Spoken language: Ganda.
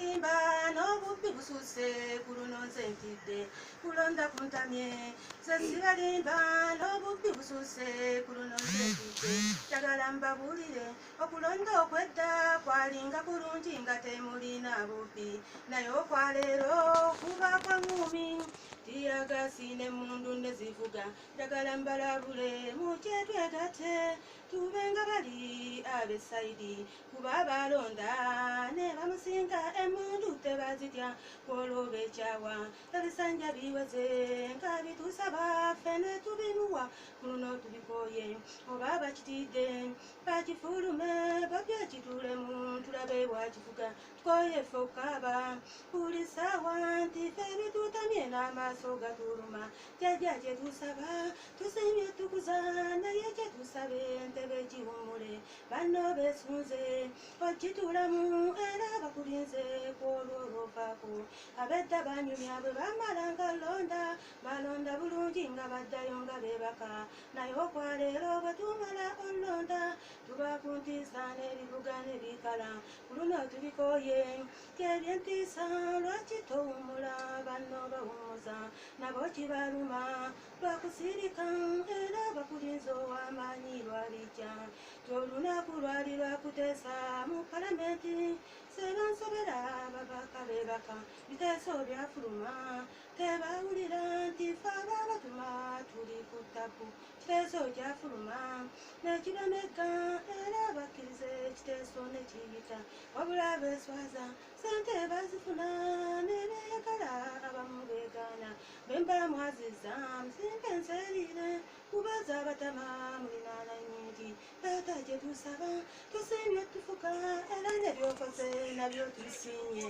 sibalimba n'obubbi bususe ku luno nze ntidde kulonda kuntamye nze sibalimba n'obubbi bususe ku luno nze ntidde njagala mbabuulire okulonda okwedda kwalinga kulungi nga temulina bubbi naye okwaleero kuba kwamuumi tiyagasi n'emmundu ne zivuga njagala mbalabule mukye twegatte tube nga bali ab'essayidi kuba abalonda ne bamusinga emmundu tebazitya kwolooba ekyawa ebisanja biweze nga bitusaba ffene tubimuwa ku luno tubikooye oba bakitidde bakifulume babyekitulemu tulabe bwakivuga tukoye ffe okukaaba buli ssaawa nti ffe bitutamye n'amaaso gatuluma jjajja kyetusaba tusimye tukuza naye kyetusabe ntebe giwummule banno beesunze ogitulamu era bakulinze kwolwo olwovaako abedda banyumya bwe bamalanga londa balonda bulungi nga baddayo nga beebaka naye okwaleero bwe tumala olonda tuba ku ntiisa n'ebivuga n'ebikala ku luno tubikooye kyebyentiisa lwaki towummula banno bawummuza nabo kibaluma lwakusirika era bakulinze ow'amaanyi lwalijja tolunaku lwali lwakuteesa mu palamenti sebansobera babaka beebaka biteeso byafuluma tebawulira nti fe ababatuma tuli ku ttabu kiteeso kyafuluma nekibamegga era bakkirize ekiteeso ne kiyita wabula beeswaza sente bazifuna ne beeyagala abamu beegaana bemba mwaziza musimbe enseerire kubaza abatama mulinaana nnyingi taata gye tusaba tusiimye tufuka era ne byokoze nabyo tubisiimye